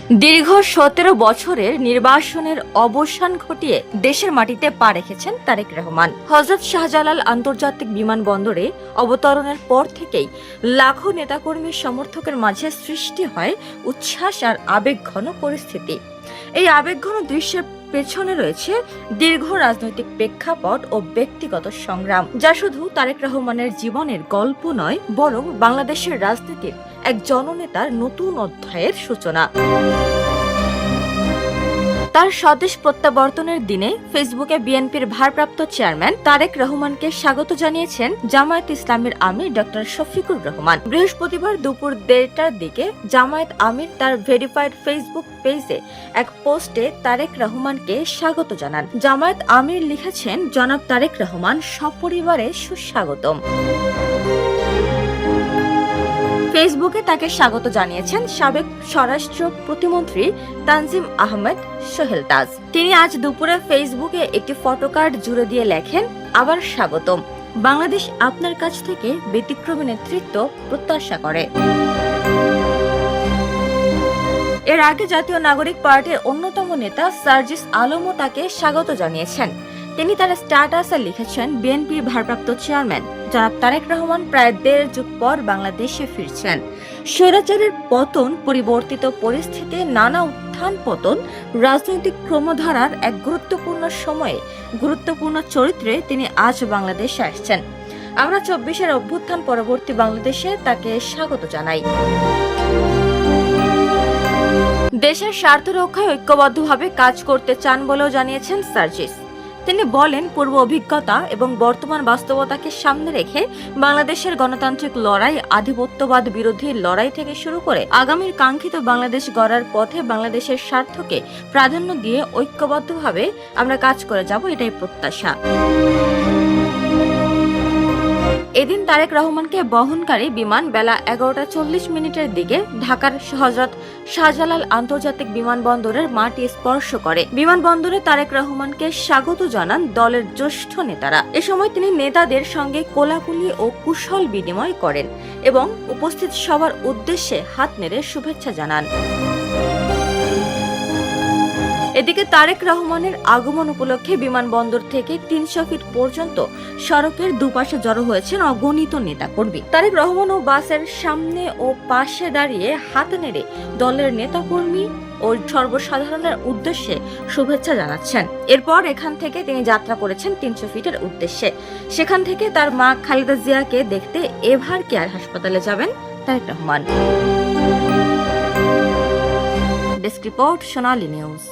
দীর্ঘ ১৭ বছরের নির্বাসনের অবসান ঘটিয়ে দেশের মাটিতে পা রেখেছেন তারেক রহমান। হযরত শাহজালাল আন্তর্জাতিক বিমানবন্দরে অবতরণের পর থেকেই লাখো নেতাকর্মী সমর্থকের মাঝে সৃষ্টি হয় উচ্ছ্বাস আর আবেগঘন পরিস্থিতি। এই আবেগঘন দৃশ্যের পেছনে রয়েছে দীর্ঘ রাজনৈতিক প্রেক্ষাপট ও ব্যক্তিগত সংগ্রাম, যা শুধু তারেক রহমানের জীবনের গল্প নয়, বরং বাংলাদেশের রাজনীতির এক জননেতার নতুন অধ্যায়ের সূচনা। তার স্বদেশ প্রত্যাবর্তনের দিনে ফেসবুকে বিএনপির ভারপ্রাপ্ত চেয়ারম্যান তারেক রহমানকে স্বাগত জানিয়েছেন জামায়াত ইসলামীর আমির ডক্টর শফিকুর রহমান। বৃহস্পতিবার দুপুর ১:৩০টার দিকে জামায়াত আমির তার ভেরিফাইড ফেসবুক পেজে এক পোস্টে তারেক রহমানকে স্বাগত জানান। জামায়াত আমির লিখেছেন, জনাব তারেক রহমান সপরিবারে সুস্বাগতম। ফেসবুকে তাকে স্বাগত জানিয়েছেন সাবেক স্বরাষ্ট্র প্রতিমন্ত্রী তানজিম আহমেদ সোহেল তাজ। তিনি আজ দুপুরে ফেসবুকে একটি ফটোকার্ড জুড়ে দিয়ে লেখেন, আবার স্বাগতম। বাংলাদেশ আপনার কাছ থেকে ব্যতিক্রমী নেতৃত্ব প্রত্যাশা করে। এর আগে জাতীয় নাগরিক পার্টির অন্যতম নেতা সার্জিস আলমও তাকে স্বাগত জানিয়েছেন। তিনি তার স্ট্যাটাসে লিখেছেন, বিএনপির ভারপ্রাপ্ত চেয়ারম্যান জনাব তারেক রহমান প্রায় ১.৫ যুগ পর বাংলাদেশে ফিরছেন। স্বৈরাচারের পতন, পরিবর্তিত পরিস্থিতি, নানা উত্থান পতন, রাজনৈতিক ক্রমধারার এক গুরুত্বপূর্ণ সময়ে গুরুত্বপূর্ণ চরিত্রে তিনি আজ বাংলাদেশে আসছেন। আমরা ২৪-এর অভ্যুত্থান পরবর্তী বাংলাদেশে তাকে স্বাগত জানাই। দেশের স্বার্থ রক্ষায় ঐক্যবদ্ধভাবে কাজ করতে চান বলেও জানিয়েছেন সার্জিস। তিনি বলেন, পূর্ব অভিজ্ঞতা এবং বর্তমান বাস্তবতাকে সামনে রেখে বাংলাদেশের গণতান্ত্রিক লড়াই, আধিপত্যবাদ বিরোধী লড়াই থেকে শুরু করে আগামীর কাঙ্ক্ষিত বাংলাদেশ গড়ার পথে বাংলাদেশের স্বার্থকে প্রাধান্য দিয়ে ঐক্যবদ্ধভাবে আমরা কাজ করে যাব, এটাই প্রত্যাশা। এদিন তারেক রহমানকে বহনকারী বিমান বেলা ১১:৪০ দিকে ঢাকার হযরত শাহজালাল আন্তর্জাতিক বিমানবন্দরের মাটি স্পর্শ করে। বিমানবন্দরে তারেক রহমানকে স্বাগত জানান দলের জ্যেষ্ঠ নেতারা। এ সময় তিনি নেতাদের সঙ্গে কোলাকুলি ও কুশল বিনিময় করেন এবং উপস্থিত সবার উদ্দেশ্যে হাত নেড়ে শুভেচ্ছা জানান। এদিকে তারেক রহমানের আগমন উপলক্ষে বিমানবন্দর থেকে ৩০০ ফিট পর্যন্ত সড়কের দুপাশে জড়ো হয়েছেন অগণিত নেতাকর্মী। তারেক রহমান ও বাসের সামনে ও পাশে দাঁড়িয়ে হাত নেড়ে দলের নেতাকর্মী ও সর্বসাধারণের উদ্দেশ্যে শুভেচ্ছা জানাচ্ছেন। এরপর এখান থেকে তিনি যাত্রা করেছেন ৩০০ ফিটের উদ্দেশ্যে। সেখান থেকে তার মা খালেদা জিয়াকে দেখতে এভার কেয়ার হাসপাতালে যাবেন তারেক রহমান। ডেস্ক রিপোর্ট, সোনালী নিউজ।